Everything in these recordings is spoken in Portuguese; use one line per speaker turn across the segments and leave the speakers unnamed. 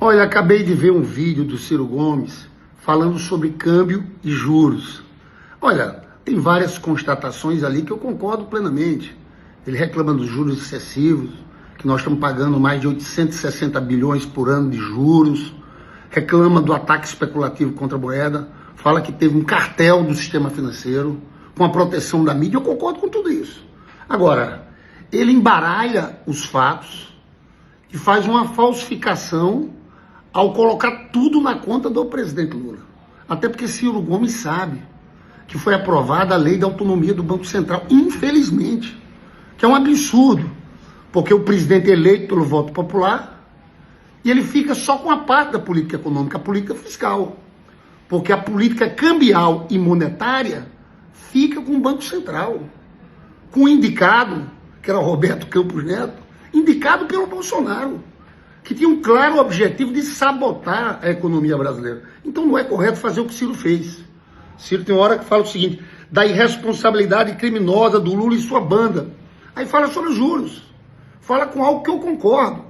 Olha, acabei de ver um vídeo do Ciro Gomes falando sobre câmbio e juros. Olha, tem várias constatações ali que eu concordo plenamente. Ele reclama dos juros excessivos, que nós estamos pagando mais de 860 bilhões por ano de juros. Reclama do ataque especulativo contra a moeda. Fala que teve um cartel do sistema financeiro com a proteção da mídia. Eu concordo com tudo isso. Agora, ele embaralha os fatos e faz uma falsificação ao colocar tudo na conta do presidente Lula. Até porque Ciro Gomes sabe que foi aprovada a lei da autonomia do Banco Central, infelizmente, que é um absurdo, porque o presidente é eleito pelo voto popular e ele fica só com a parte da política econômica, a política fiscal, porque a política cambial e monetária fica com o Banco Central, com o indicado, que era o Roberto Campos Neto, indicado pelo Bolsonaro, que tinha um claro objetivo de sabotar a economia brasileira. Então não é correto fazer o que Ciro fez. Ciro tem uma hora que fala o seguinte, da irresponsabilidade criminosa do Lula e sua banda. Aí fala sobre os juros. Fala com algo que eu concordo.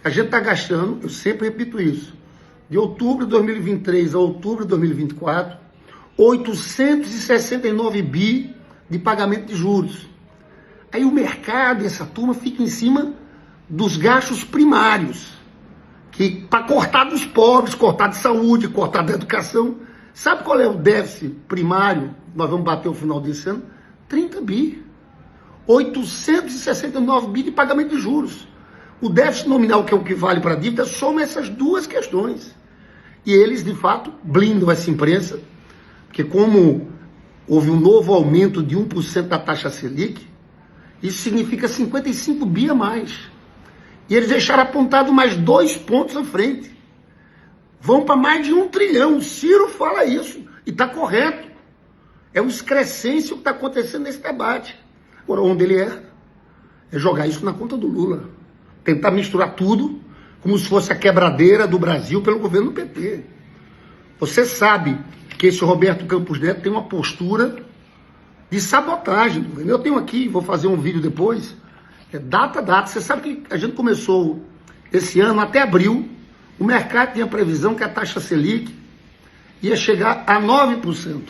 A gente está gastando, eu sempre repito isso, de outubro de 2023 a outubro de 2024, 869 bi de pagamento de juros. Aí o mercado e essa turma fica em cima dos gastos primários, que para cortar dos pobres, cortar de saúde, cortar da educação. Sabe qual é o déficit primário? Nós vamos bater o final desse ano? 30 bi. 869 bi de pagamento de juros. O déficit nominal, que é o que vale para a dívida, soma essas duas questões. E eles, de fato, blindam essa imprensa, porque como houve um novo aumento de 1% da taxa Selic, isso significa 55 bi a mais. E eles deixaram apontado mais 2 pontos à frente. Vão para mais de 1 trilhão. O Ciro fala isso. E está correto. É o excrescêncio que está acontecendo nesse debate. Agora, onde ele é jogar isso na conta do Lula. Tentar misturar tudo como se fosse a quebradeira do Brasil pelo governo do PT. Você sabe que esse Roberto Campos Neto tem uma postura de sabotagem. Eu tenho aqui, vou fazer um vídeo depois, data. Você sabe que a gente começou esse ano, até abril, o mercado tinha previsão que a taxa Selic ia chegar a 9%.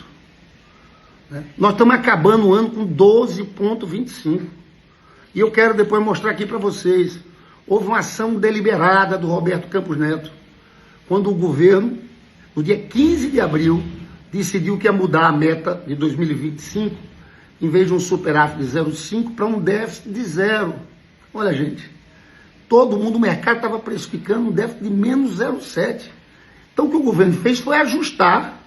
Nós estamos acabando o ano com 12,25%. E eu quero depois mostrar aqui para vocês. Houve uma ação deliberada do Roberto Campos Neto, quando o governo, no dia 15 de abril, decidiu que ia mudar a meta de 2025, em vez de um superávit de 0,5 para um déficit de 0. Olha, gente, todo mundo, o mercado estava precificando um déficit de menos 0,7. Então o que o governo fez foi ajustar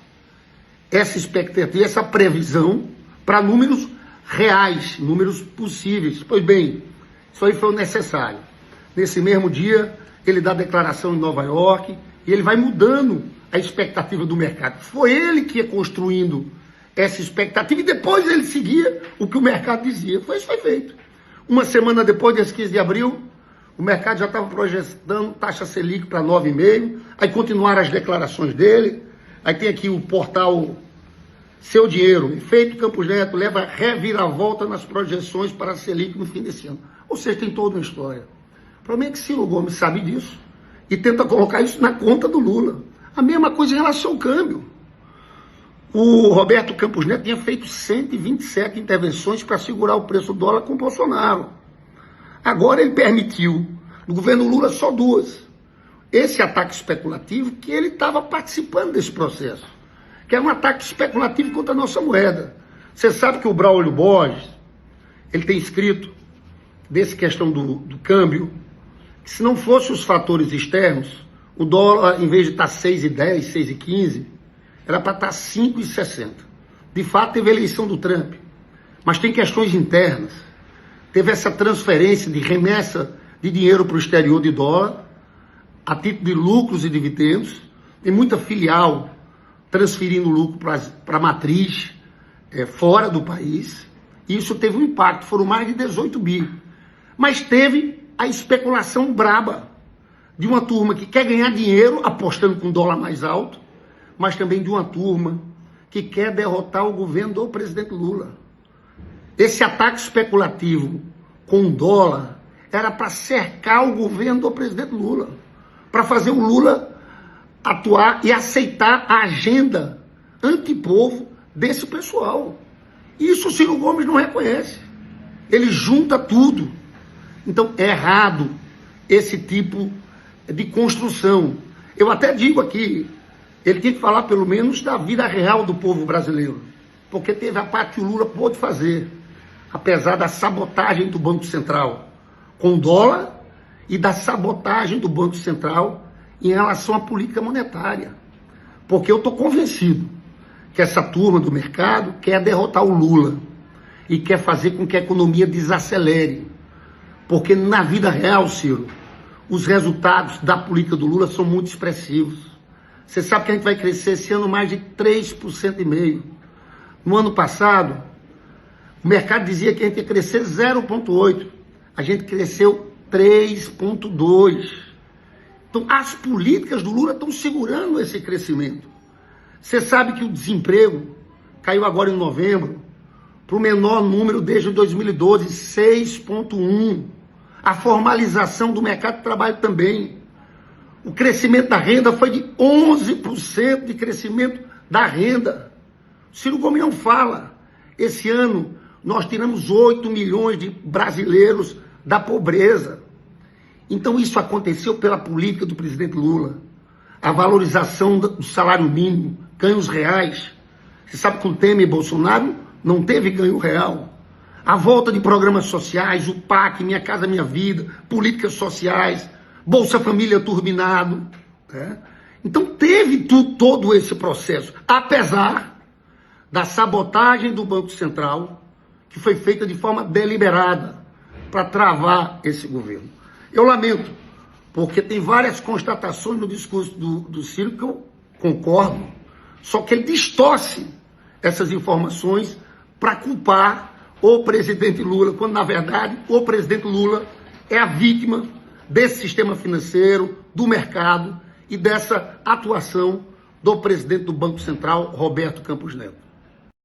essa expectativa, essa previsão para números reais, números possíveis. Pois bem, isso aí foi o necessário. Nesse mesmo dia, ele dá declaração em Nova York e ele vai mudando a expectativa do mercado. Foi ele que ia construindo essa expectativa e depois ele seguia o que o mercado dizia. Isso foi feito. Uma semana depois, desse 15 de abril, o mercado já estava projetando taxa Selic para 9,5%. Aí continuaram as declarações dele. Aí tem aqui o portal Seu Dinheiro. Efeito Campos Neto leva reviravolta nas projeções para a Selic no fim desse ano. Ou seja, tem toda uma história. O problema é que Ciro Gomes sabe disso e tenta colocar isso na conta do Lula. A mesma coisa em relação ao câmbio. O Roberto Campos Neto tinha feito 127 intervenções para segurar o preço do dólar com o Bolsonaro. Agora ele permitiu, no governo Lula, só 2. Esse ataque especulativo, que ele estava participando desse processo, que é um ataque especulativo contra a nossa moeda. Você sabe que o Braulio Borges, ele tem escrito dessa questão do câmbio, que se não fossem os fatores externos, o dólar, em vez de estar 6,10, 6,15, era para estar 5,60. De fato, teve a eleição do Trump, mas tem questões internas. Teve essa transferência de remessa de dinheiro para o exterior de dólar, a título de lucros e dividendos. Tem muita filial transferindo lucro para a matriz fora do país. E isso teve um impacto, foram mais de 18 bi. Mas teve a especulação braba de uma turma que quer ganhar dinheiro apostando com dólar mais alto, mas também de uma turma que quer derrotar o governo do presidente Lula. Esse ataque especulativo com o dólar era para cercar o governo do presidente Lula. para fazer o Lula atuar e aceitar a agenda antipovo desse pessoal. Isso o Ciro Gomes não reconhece. Ele junta tudo. Então é errado esse tipo de construção. Eu até digo aqui, ele tem que falar pelo menos da vida real do povo brasileiro, porque teve a parte que o Lula pôde fazer, apesar da sabotagem do Banco Central com o dólar e da sabotagem do Banco Central em relação à política monetária. Porque eu estou convencido que essa turma do mercado quer derrotar o Lula e quer fazer com que a economia desacelere. Porque na vida real, Ciro, os resultados da política do Lula são muito expressivos. Você sabe que a gente vai crescer esse ano mais de 3,5%. No ano passado, o mercado dizia que a gente ia crescer 0,8%. A gente cresceu 3,2%. Então, as políticas do Lula estão segurando esse crescimento. Você sabe que o desemprego caiu agora em novembro para o menor número desde 2012, 6,1%. A formalização do mercado de trabalho também. O crescimento da renda foi de 11% de crescimento da renda. O Ciro Gomes não fala. Esse ano nós tiramos 8 milhões de brasileiros da pobreza. Então isso aconteceu pela política do presidente Lula. A valorização do salário mínimo, ganhos reais. Você sabe que com Temer e Bolsonaro não teve ganho real. A volta de programas sociais, o PAC, Minha Casa Minha Vida, políticas sociais, Bolsa Família turbinado. Né? Então teve todo esse processo, apesar da sabotagem do Banco Central, que foi feita de forma deliberada para travar esse governo. Eu lamento, porque tem várias constatações no discurso do Ciro que eu concordo, só que ele distorce essas informações para culpar o presidente Lula, quando na verdade o presidente Lula é a vítima desse sistema financeiro, do mercado e dessa atuação do presidente do Banco Central, Roberto Campos Neto.